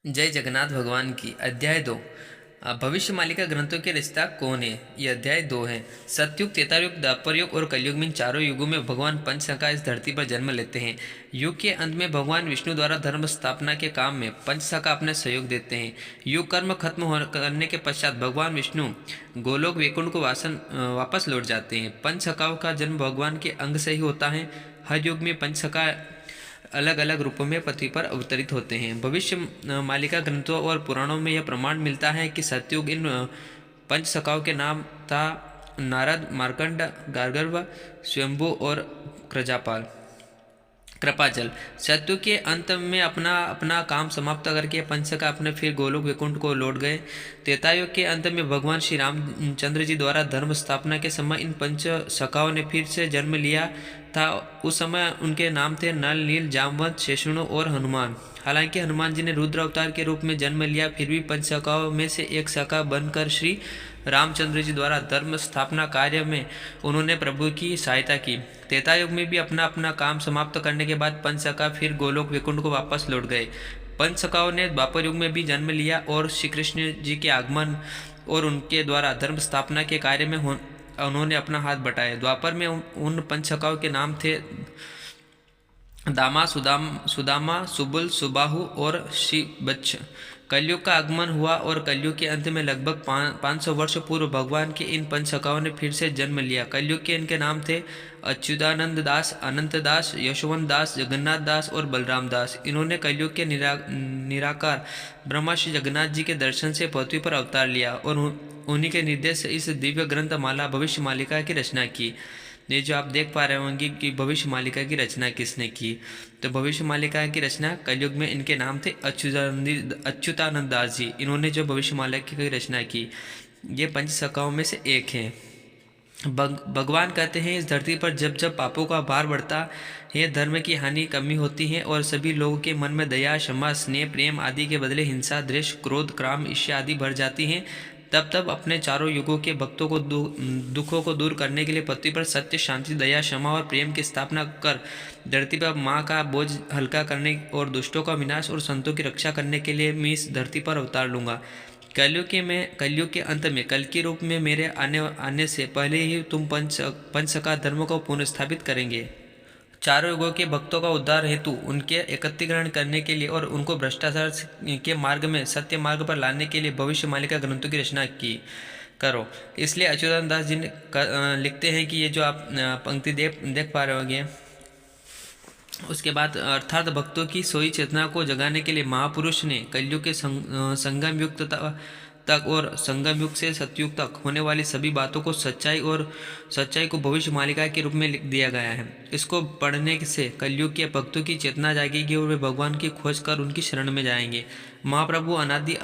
जय जगन्नाथ भगवान की। अध्याय 2। भविष्य मालिका ग्रंथों के रचयिता कौन है? ये अध्याय 2 है। सतयुग, त्रेतायुग, द्वापर युग और कलयुग में चारों युगों में भगवान पंचसखा इस धरती पर जन्म लेते हैं। युग के अंत में भगवान विष्णु द्वारा धर्म स्थापना के काम में पंचसखा अपने सहयोग देते हैं। युग कर्म खत्म करने के पश्चात भगवान विष्णु गोलोक वैकुंठ को वापस लौट जाते हैं। पंचसखाओं का जन्म भगवान के अंग से ही होता है। हर युग में पंचसखा अलग अलग रूपों में पृथ्वी पर अवतरित होते हैं। भविष्य मालिका ग्रंथों और पुराणों में यह प्रमाण मिलता है कि सतयुग इन पंचसखाओं के नाम था नारद, मार्कंड, गार्गव, स्वयंभू और कृपाचल। सतयुग के अंत में अपना अपना काम समाप्त करके पंचसखा अपने फिर गोलोक वैकुंठ को लौट गए। त्रेतायुग के अंत में भगवान श्री रामचंद्र जी द्वारा धर्म स्थापना के समय इन पंचसखाओं ने फिर से जन्म लिया था। उस समय उनके नाम थे नल, नील, जामवंत, शेषणु और हनुमान। हालांकि हनुमान जी ने रुद्र अवतार के रूप में जन्म लिया, फिर भी पंचसखाओं में से एक सखा बनकर श्री रामचंद्र जी द्वारा धर्म स्थापना कार्य में उन्होंने प्रभु की सहायता की। त्रेतायुग में भी अपना अपना काम समाप्त करने के बाद पंचसखा फिर गोलोक वैकुंठ को वापस लौट गए। पंचसखाओं ने द्वापर युग में भी जन्म लिया और श्री कृष्ण जी के आगमन और उनके द्वारा धर्म स्थापना के कार्य में उन्होंने अपना हाथ बटाया। द्वापर में उन पंचसखाओं के नाम थे दामा, सुदामा, सुबुल, सुबाहु और शिबच्छ। कलयुग का आगमन हुआ और कलयुग के अंत में लगभग 500 वर्ष पूर्व भगवान के इन पंचसखाओं ने फिर से जन्म लिया। कलयुग के इनके नाम थे अच्युतानंद दास, अनंत दास, यशवंत दास, जगन्नाथ दास और बलराम दास। इन्होंने कलयुग के निराकार ब्रह्मा श्री जगन्नाथ जी के दर्शन से पृथ्वी पर अवतार लिया और उन्हीं के निर्देश से इस दिव्य ग्रंथ माला भविष्य मालिका की रचना की। ये जो आप देख पा रहे होंगे कि भविष्य मालिका की रचना किसने की, तो भविष्य मालिका की रचना कलयुग में इनके नाम थे अच्युतानंद दास जी। इन्होंने जो भविष्य मालिका की रचना की, ये पंचसखाओं में से एक हैं। भगवान कहते हैं इस धरती पर जब जब पापों का भार बढ़ता है, धर्म की हानि कमी होती है और सभी लोगों के मन में दया, क्षमा, स्नेह, प्रेम आदि के बदले हिंसा, द्वेष, क्रोध, काम, ईर्ष्या आदि भर जाती हैं, तब तब अपने चारों युगों के भक्तों को दुखों को दूर करने के लिए पृथ्वी पर सत्य, शांति, दया, क्षमा और प्रेम की स्थापना कर धरती पर माँ का बोझ हल्का करने और दुष्टों का विनाश और संतों की रक्षा करने के लिए मैं इस धरती पर अवतार लूँगा। कलयुग के अंत में कल के रूप में मेरे आने से पहले ही तुम पंचसखा धर्म को पुनर्स्थापित करेंगे। चारों युगों के भक्तों का उद्धार हेतु उनके एकत्रीकरण करने के लिए और उनको भ्रष्टाचार के मार्ग में सत्य मार्ग पर लाने के लिए भविष्य मालिका ग्रंथों की रचना की करो। इसलिए अच्युतानंद दास जी लिखते हैं कि ये जो आप पंक्ति देख पा रहे होंगे, उसके बाद अर्थात भक्तों की सोई चेतना को जगाने के लिए महापुरुष ने कलयुग के संगम युग तक और संगम युग से सतयुग तक होने वाली सभी बातों को सच्चाई को भविष्य मालिका के रूप में लिख दिया गया है। इसको पढ़ने से कलयुग के भक्तों की चेतना जागेगी और वे भगवान की खोज कर उनकी शरण में जाएंगे। महाप्रभु अनादि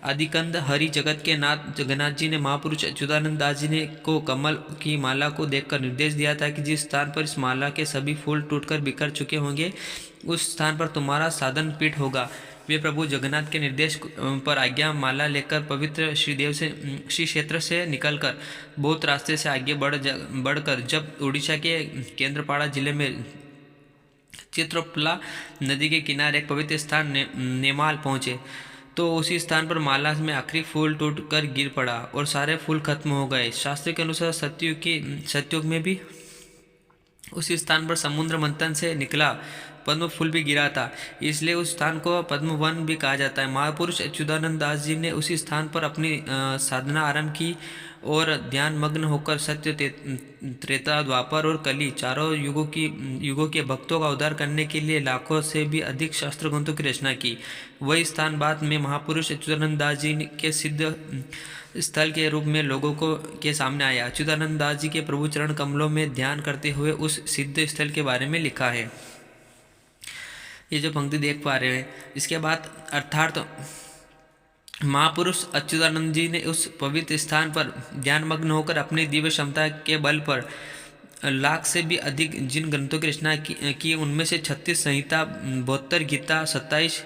आदिकंद हरि जगत के नाथ जगन्नाथ जी ने महापुरुष अच्युतानंद दास जी ने को कमल की माला को देखकर निर्देश दिया था कि जिस स्थान पर इस माला के सभी फूल टूटकर बिखर चुके होंगे, उस स्थान पर तुम्हारा साधन पीठ होगा। वे प्रभु जगन्नाथ के निर्देश पर आज्ञा माला लेकर पवित्र श्री क्षेत्र से निकलकर बहुत रास्ते से आगे बढ़कर जब उड़ीसा के केंद्रपाड़ा जिले में चित्रपुला नदी के किनारे एक पवित्र स्थान नेमाल पहुँचे, तो उसी स्थान पर माला में आखिरी फूल टूट कर गिर पड़ा और सारे फूल खत्म हो गए। शास्त्र के अनुसार सतयुग में भी उसी स्थान पर समुद्र मंथन से निकला पद्म फूल भी गिरा था, इसलिए उस स्थान को पद्म वन भी कहा जाता है। महापुरुष अच्युतानंद दास जी ने उसी स्थान पर अपनी साधना आरंभ की और ध्यान मग्न होकर सत्य, त्रेता, द्वापर और कली चारों युगों के भक्तों का उद्धार करने के लिए लाखों से भी अधिक शास्त्र ग्रंथों की रचना की। वही स्थान बाद में महापुरुष अच्युतानंद दास जी के सिद्ध स्थल के रूप में लोगों के सामने आया। अच्युतानंद दास जी के प्रभु चरण कमलों में ध्यान करते हुए उस सिद्ध स्थल के बारे में लिखा है। ये जो पंक्ति देख पा रहे हैं, इसके बाद अर्थात महापुरुष अच्युतानंद जी ने उस पवित्र स्थान पर ध्यानमग्न होकर अपनी दिव्य क्षमता के बल पर लाख से भी अधिक जिन ग्रंथों की रचना की उनमें से 36 संहिता, 72 गीता, 27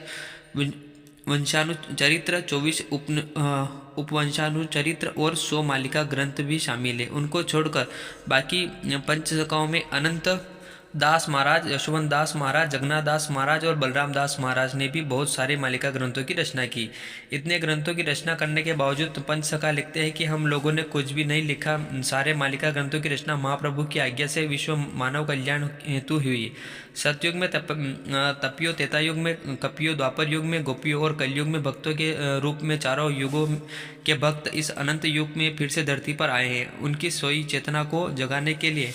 वंशानुचरित्र, 24 उपवंशानुचरित्र और 100 मालिका ग्रंथ भी शामिल है। उनको छोड़कर बाकी पंचसखाओं में अनंत दास महाराज, यशवंत दास महाराज, जगन्नाथ दास महाराज और बलराम दास महाराज ने भी बहुत सारे मालिका ग्रंथों की रचना की। इतने ग्रंथों की रचना करने के बावजूद पंचसखा लिखते हैं कि हम लोगों ने कुछ भी नहीं लिखा। सारे मालिका ग्रंथों की रचना महाप्रभु की आज्ञा से विश्व मानव कल्याण हेतु हुई। सतयुग में तपियो, त्रेता युग में कपियो, द्वापर युग में गोपियों और कलयुग में भक्तों के रूप में चारों युगों के भक्त इस अनंत युग में फिर से धरती पर आए हैं। उनकी सोई चेतना को जगाने के लिए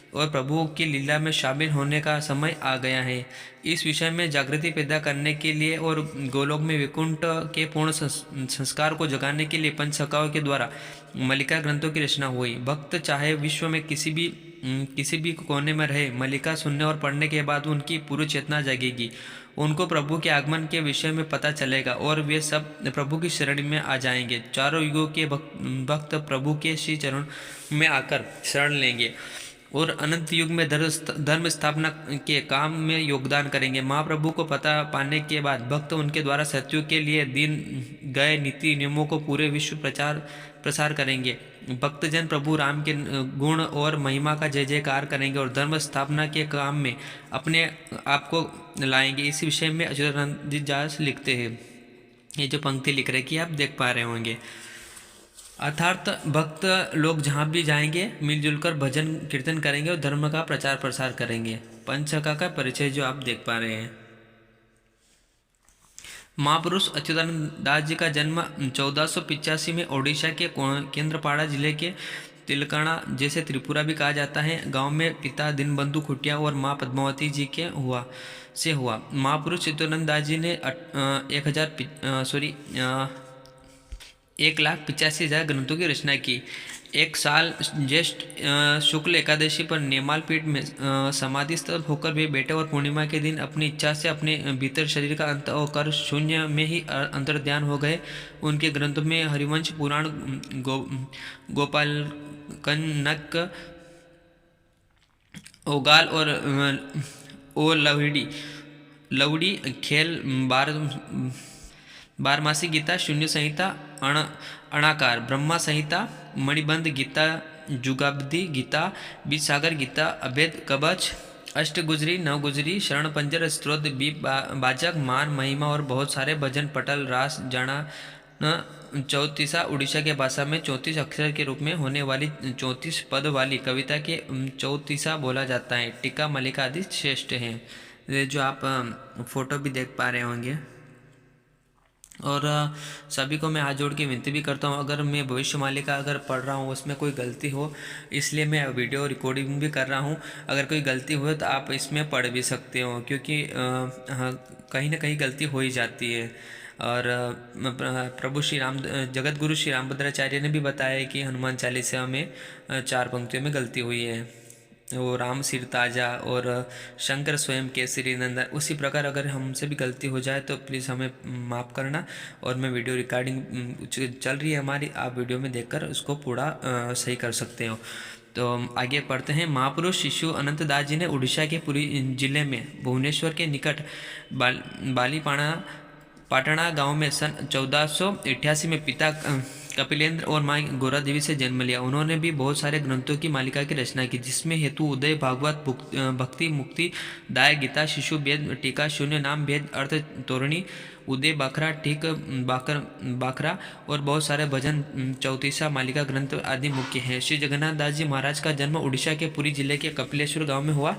और प्रभु की लीला में शामिल होने का समय आ गया है। इस विषय में जागृति पैदा करने के लिए और गोलोक में वैकुंठ के पूर्ण संस्कार को जगाने के लिए पंचसखाओं के द्वारा मलिका ग्रंथों की रचना हुई। भक्त चाहे विश्व में किसी भी कोने में रहे, मलिका सुनने और पढ़ने के बाद उनकी पूरी चेतना जागेगी। उनको प्रभु के आगमन के विषय में पता चलेगा और वे सब प्रभु की शरण में आ जाएंगे। चारों युगों के भक्त प्रभु के श्री चरण में आकर शरण लेंगे और अनंत युग में धर्म स्थापना के काम में योगदान करेंगे। महाप्रभु को पता पाने के बाद भक्त उनके द्वारा सत्युग के लिए दिन गए नीति नियमों को पूरे विश्व प्रसार करेंगे। भक्तजन प्रभु राम के गुण और महिमा का जय जयकार करेंगे और धर्म स्थापना के काम में अपने आप को लाएंगे। इस विषय में अच्युतानंद जी दास लिखते हैं। ये जो पंक्ति लिख रहे कि आप देख पा रहे होंगे, अर्थात भक्त लोग जहाँ भी जाएंगे मिलजुल कर भजन कीर्तन करेंगे और धर्म का प्रचार प्रसार करेंगे। पंचसखा का परिचय जो आप देख पा रहे हैं। महापुरुष अच्युतानंद दास जी का जन्म 1485 में ओडिशा के केंद्रपाड़ा जिले के तिलकाना, जैसे त्रिपुरा भी कहा जाता है, गांव में पिता दीनबंधु खुटिया और माँ पद्मावती जी के हुआ। महापुरुष अच्युतानंद दास जी ने 1,85,000 ग्रंथों की रचना की। एक साल ज्येष्ठ शुक्ल एकादशी पर नेमाल पीठ में समाधिस्थ होकर वे बैठे और पूर्णिमा के दिन अपनी इच्छा से अपने भीतर शरीर का अंत कर शून्य में ही अंतर्ध्यान हो गए। उनके ग्रंथों में हरिवंश पुराण, गोपालकनक, ओगाल और लवड़ी खेल, बारमासी गीता, शून्य संहिता, अणाकार, ब्रह्मा संहिता, मणिबंध गीता, जुगाब्दी गीता, बीज सागर गीता, अभेद कवच, अष्टगुजरी, नवगुजरी, शरण पंजर, स्त्रोत, बाजक, मान, महिमा और बहुत सारे भजन, पटल, रास, जाना, चौतीसा, उड़ीसा के भाषा में 34 अक्षर के रूप में होने वाली 34 पद वाली कविता के चौतीसा बोला जाता है। टीका, मलिका आदि श्रेष्ठ हैं। जो आप फोटो भी देख पा रहे होंगे। और सभी को मैं हाथ जोड़ के विनती भी करता हूँ, अगर मैं भविष्य मालिका अगर पढ़ रहा हूँ उसमें कोई गलती हो, इसलिए मैं वीडियो रिकॉर्डिंग भी कर रहा हूँ। अगर कोई गलती हो तो आप इसमें पढ़ भी सकते हो, क्योंकि कहीं ना कहीं गलती हो ही जाती है। और प्रभु श्री राम, जगत गुरु श्री रामभद्राचार्य ने भी बताया कि हनुमान चालीसा में 4 पंक्तियों में गलती हुई है। वो राम सिर ताजा और शंकर स्वयं केसरी नंदन। उसी प्रकार अगर हमसे भी गलती हो जाए तो प्लीज़ हमें माफ़ करना। और मैं वीडियो रिकॉर्डिंग चल रही है हमारी, आप वीडियो में देखकर उसको पूरा सही कर सकते हो। तो आगे पढ़ते हैं। महापुरुष शिशु अनंत दास जी ने उड़ीसा के पुरी जिले में भुवनेश्वर के निकट पाटणा गांव में सन 1488 में पिता कपिलेंद्र और माँ गोरा देवी से जन्म लिया। उन्होंने भी बहुत सारे ग्रंथों की मालिका की रचना की, जिसमें हेतु, उदय, भागवत, भक्ति, मुक्ति, दाय, गीता, शिशु भेद, टीका, शून्य नाम भेद, अर्थ, तोरणी, उदय, बखरा, ठीक, बाखरा और बहुत सारे भजन, चौतीसा मालिका ग्रंथ आदि मुख्य हैं। श्री जगन्नाथ दास जी महाराज का जन्म उड़ीसा के पुरी जिले के कपिलेश्वर गाँव में हुआ।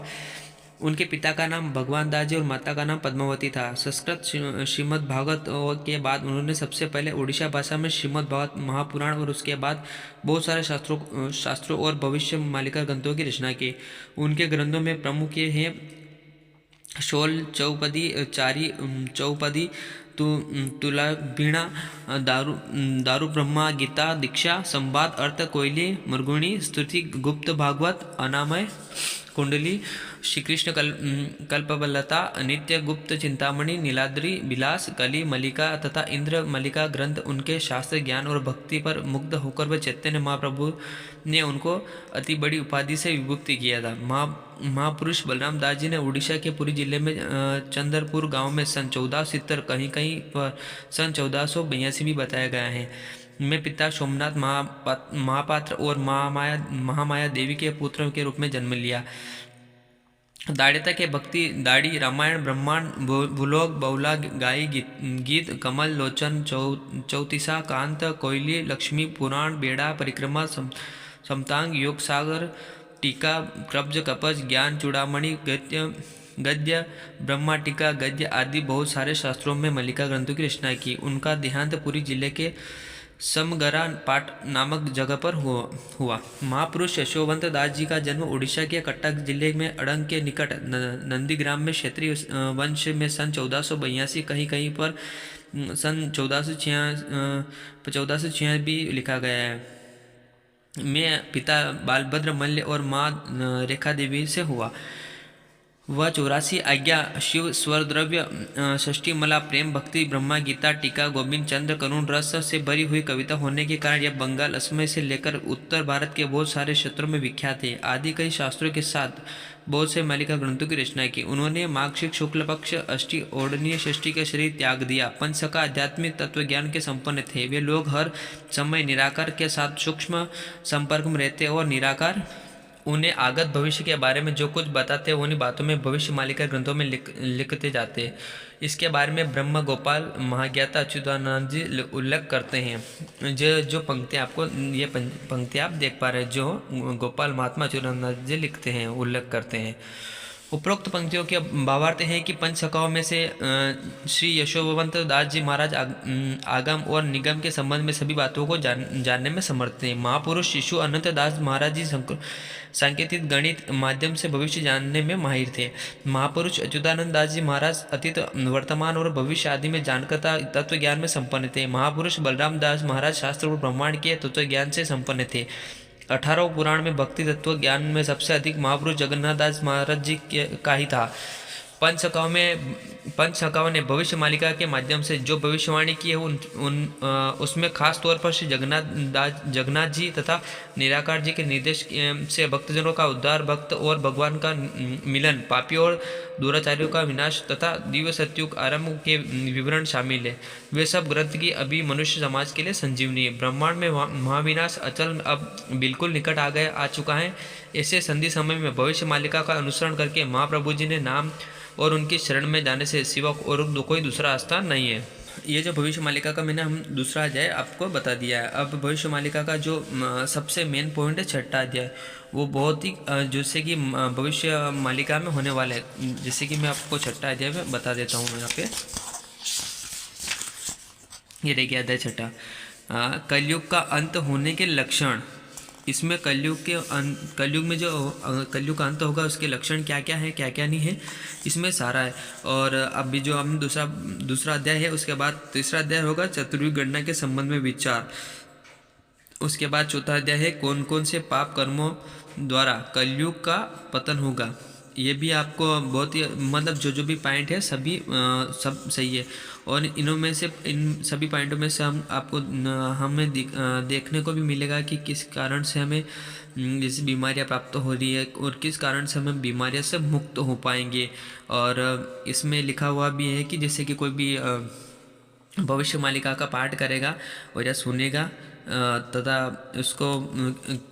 उनके पिता का नाम भगवान दास जी और माता का नाम पद्मावती था। संस्कृत श्रीमद् भागवत के बाद उन्होंने सबसे पहले उड़ीसा भाषा में श्रीमद् भागवत महापुराण और उसके बाद बहुत सारे शास्त्रों और भविष्य मालिका ग्रंथों की रचना की। उनके ग्रंथों में प्रमुख ये हैं: शोल चौपदी, चारी चौपदी, तुला बीणा, दारू ब्रह्मा, गीता, दीक्षा, संवाद, अर्थ, कोयली, मुर्गुणी, स्तुति, गुप्त भागवत, अनामय, कुंडली, श्री कृष्ण कल्पवल्लता, नित्य गुप्त, चिंतामणि, नीलाद्रि, विलास, कली, मलिका तथा इंद्र मलिका ग्रंथ। उनके शास्त्र ज्ञान और भक्ति पर मुग्ध होकर वह चैतन्य महाप्रभु ने उनको अति बड़ी उपाधि से विभूति किया था। महापुरुष बलराम दास जी ने उड़ीसा के पुरी जिले में चंदरपुर गांव में सन 1470, कहीं कहीं पर सन 1482 भी बताया गया है, में पिता सोमनाथ महापात्र और महामाया देवी के पुत्र के रूप में जन्म लिया। दाढ़िता के भक्ति दाढ़ी रामायण ब्रह्मांड भूलोक बहुला गाई गीत कमल लोचन चौतीसा कांत कोयली लक्ष्मी पुराण बेड़ा परिक्रमा समतांग योग सागर टीका कब्ज कपज ज्ञान चूड़ामणि गद्य ब्रह्मा टीका गद्य आदि बहुत सारे शास्त्रों में मल्लिका ग्रंथों की रचना की। उनका देहांत पुरी जिले के समगरा पाट नामक जगह पर हुआ। महापुरुष यशोवंत दास जी का जन्म उड़ीसा के कटक जिले में अड़ंग के निकट नंदीग्राम में क्षेत्रीय वंश में सन 1482 कहीं कहीं पर सन 1406 भी लिखा गया है में पिता बालभद्र मल्ल और माँ रेखा देवी से हुआ। वह 84 आज्ञा शिव स्वरद्रव्य षष्ठी मला प्रेम भक्ति ब्रह्मा गीता टीका गोविंद चंद्र करुण रस से भरी हुई कविता होने के कारण यह बंगाल असमय से लेकर उत्तर भारत के बहुत सारे क्षेत्रों में विख्यात है। आदि कई शास्त्रों के साथ बहुत से मल्लिका ग्रंथों की रचना की। उन्होंने मार्गशीर्ष शुक्ल पक्ष अष्टी ओढ़नीय षष्ठी का शरीर त्याग दिया। पंच का आध्यात्मिक तत्व ज्ञान के संपन्न थे। वे लोग हर समय निराकार के साथ सूक्ष्म संपर्क में रहते और निराकार उन्हें आगत भविष्य के बारे में जो कुछ बताते हैं उन्हीं बातों में भविष्य मालिका ग्रंथों में लिखते जाते हैं। इसके बारे में ब्रह्म गोपाल महाज्ञाता अच्युतानंद जी उल्लेख करते हैं। जो पंक्तियाँ आपको ये पंक्तियाँ आप देख पा रहे हैं जो गोपाल महात्मा अच्युतानंद जी लिखते हैं उल्लेख करते हैं। उपरोक्त पंक्तियों के भावार्थ है कि पंच सखाओं में से श्री यशोवंत दास जी महाराज आगम और निगम के संबंध में सभी बातों को जानने में समर्थ थे। महापुरुष शिशु अनंत दास महाराज जी सांकेतिक गणित माध्यम से भविष्य जानने में माहिर थे। महापुरुष अच्युतानंद दास जी महाराज अतीत वर्तमान और भविष्य आदि में जानकता तत्व ज्ञान में संपन्न थे। महापुरुष बलराम दास महाराज शास्त्र और ब्रह्मांड के तत्व ज्ञान से संपन्न थे। 18 पुराण में भक्ति तत्व ज्ञान में सबसे अधिक महापुरुष जगन्नाथ दास महाराज जी का ही था। पंच सखाओं ने भविष्य मालिका के माध्यम से जो भविष्यवाणी की है उसमें खास तौर पर श्री जगन्नाथ जी तथा निराकार जी के निर्देश से भक्तजनों का उद्धार भक्त और भगवान का मिलन पापियों और दुराचारियों का विनाश तथा दिव्य सत्युग आरंभ के विवरण शामिल है। वे सब ग्रंथ की अभी मनुष्य समाज के लिए संजीवनी है। ब्रह्मांड में महाविनाश अचल अब बिल्कुल निकट आ चुका है। ऐसे संधि समय में भविष्य मालिका का अनुसरण करके महाप्रभु जी ने नाम और उनकी शरण में जाने से सिवा और कोई दूसरा रास्ता नहीं है। ये जो भविष्य मालिका का मैंने हम दूसरा अध्याय आपको बता दिया है। अब भविष्य मालिका का जो सबसे मेन पॉइंट है छठा अध्याय, वो बहुत ही जैसे कि भविष्य मालिका में होने वाला है। जैसे कि मैं आपको छठा अध्याय में बता देता हूँ। यहाँ पे ये देखिए अध्याय छठा, कलयुग का अंत होने के लक्षण। इसमें कलयुग में जो कलयुग का अंत होगा उसके लक्षण क्या क्या है क्या क्या नहीं है इसमें सारा है। और अभी जो हम दूसरा अध्याय है उसके बाद तीसरा अध्याय होगा चतुर्युग गणना के संबंध में विचार। उसके बाद चौथा अध्याय है कौन कौन से पाप कर्मों द्वारा कलयुग का पतन होगा। ये भी आपको बहुत ही मतलब जो भी पॉइंट है सभी सब सही है। और इनमें से इन सभी पॉइंटों में से हमें देखने को भी मिलेगा कि किस कारण से हमें जैसे बीमारियां प्राप्त हो रही है और किस कारण से हम बीमारियों से मुक्त हो पाएंगे। और इसमें लिखा हुआ भी है कि जैसे कि कोई भी भविष्य मालिका का पाठ करेगा और या सुनेगा तथा उसको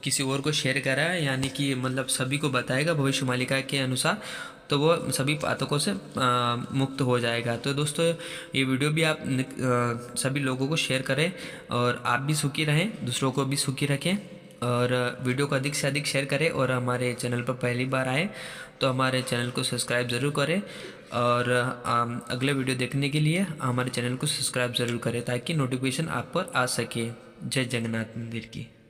किसी और को शेयर करा यानी कि मतलब सभी को बताएगा भविष्य मालिका के अनुसार, तो वो सभी पातकों से मुक्त हो जाएगा। तो दोस्तों ये वीडियो भी आप सभी लोगों को शेयर करें और आप भी सुखी रहें, दूसरों को भी सुखी रखें। और वीडियो को अधिक से अधिक शेयर करें। और हमारे चैनल पर पहली बार आए तो हमारे चैनल को सब्सक्राइब ज़रूर करें। और अगले वीडियो देखने के लिए हमारे चैनल को सब्सक्राइब ज़रूर करें ताकि नोटिफिकेशन आप पर आ सके। जय जगन्नाथ मंदिर की।